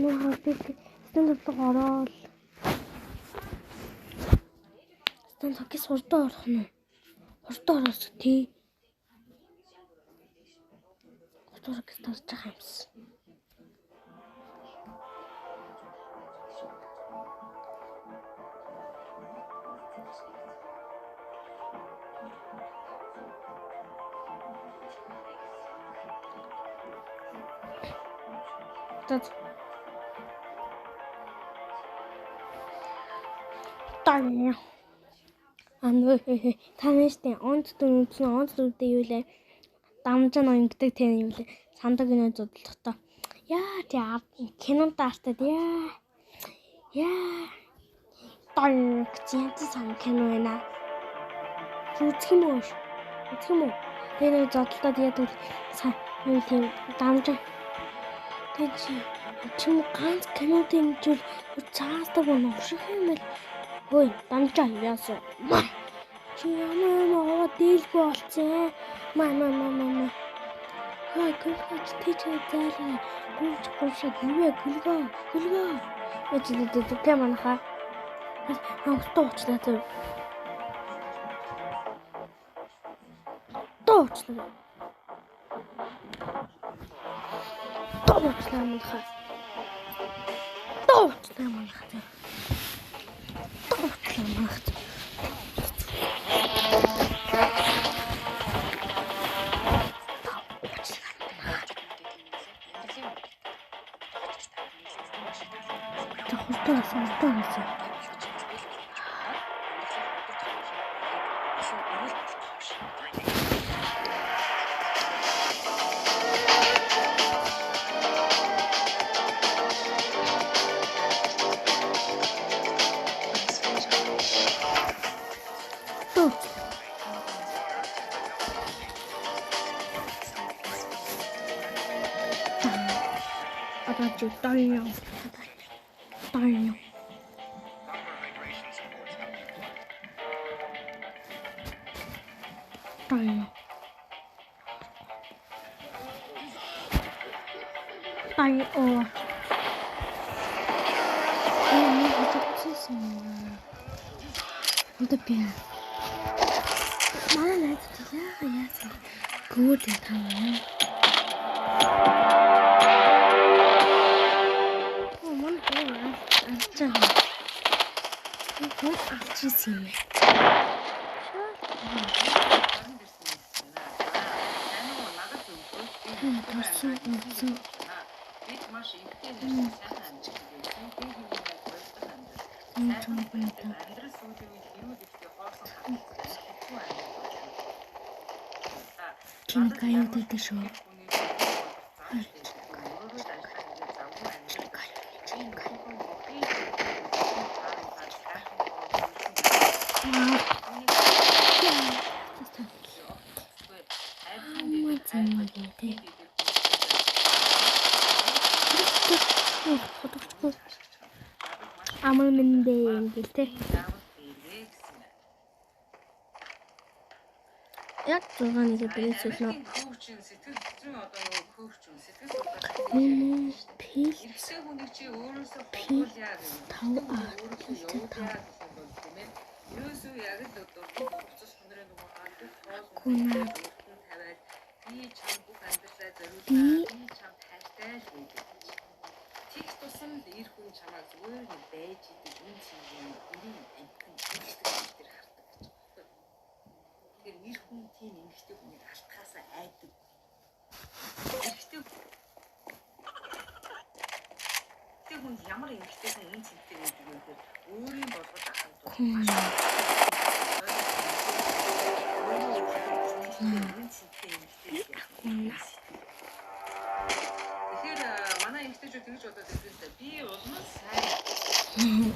Нуу хавдаг стенд ороод. Стенд хоккей сурдаа орох нь. Хурдаа ороос тий. Хурдаа гэж тарж байгаа юмсан. Tad. Тань. Таньштай онц дүнтэй юу лээ? Дамжаа ноён гэдэг тийм юу лээ? Сандаг гинэ зодлохдоо. Яа тий кинонд артад яа. Тань гэж сан кино байна. Үзэх юм уу? Тэр зодлоод яа тэгвэл юу тийм дамжаа. Тэг чи ганц кинод имжүүл цаастаа унших юм байл. Ой, дамжаа яасан. Чи ямар дийлгүй болцсон. Маа. Хай гүлгэж тийч зайлаа. Гүлж гүлгөө. Эцэд тийм манайхаа. Туучлаа тэр. Туучлаа манайхаа. Амал мэндэ гэлтэй. Яг 6-ны бэлээс үлнэ. Пил 5 Юусуу яг л одоо хувцас хүнрээ нөгөө хаадаг хоол тавиад би чам бүх амьдралаа зориулсан би чам хайртай л байдаг. Тэг тусам ир хүн чамаа зүгээр нь байж идэг үн цэнгийн өрийн амтан ихтэй дээр хардаг гэж байна. Тэгэхээр ир хүн тийм эмгэгтэй хүнийг алдахаасаа айдаг. Эмгэгтэй хүн ямар эмгэгтэйсэн үн цэнтэй байдаг юм бэ? Өөрийн болгож ахын тул Тэгэхээр манай эмэгтэйчүүд тэгж бодоод байсан л да. Би улмаа сайн.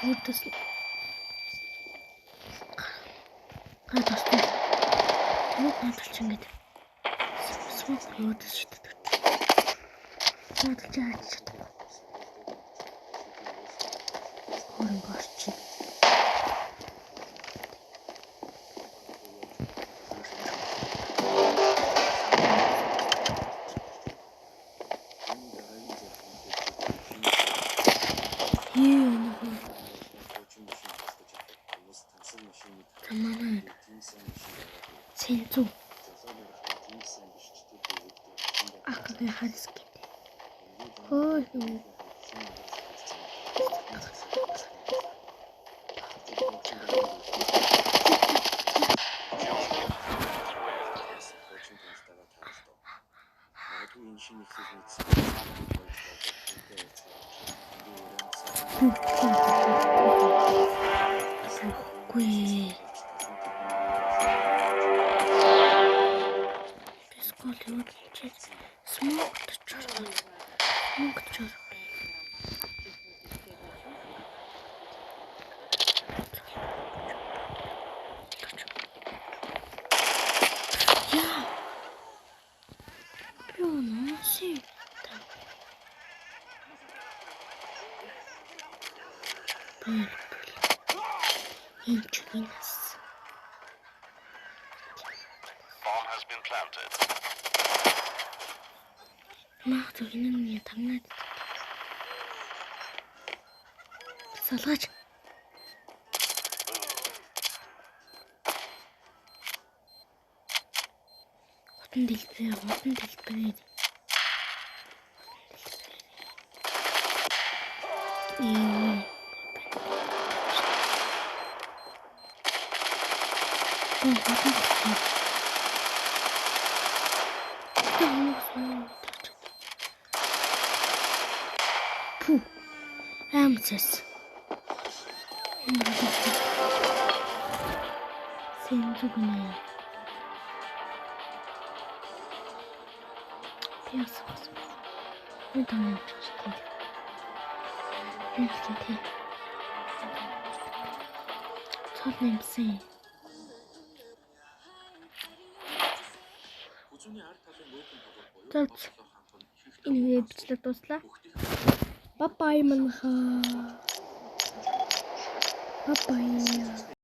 Өөдөөс гад тастай. Юу гадалч ингэж смок өөдөөс шийддэг. Гадалч яаж чаддаг. Хорон горч. Тамана. Сэнцүү. Ахагийн харск. Хөөе. Гүй. Сколиуд чи смок чоргоо. Смок чоргоо. Я. Прямо си. Инчуинас. Bomb has been planted. Мах зүгнэн я тагнаад. Салгаач. Хотон дэлбэрээ. Пу. Амцэс. Сэнзугнаа. Ясгас. Мэдэн чичтэй. Ястэй. Цол нэмсэн. Тэвч. Энэ бичлэг дуслаа. Бай манха. Бай.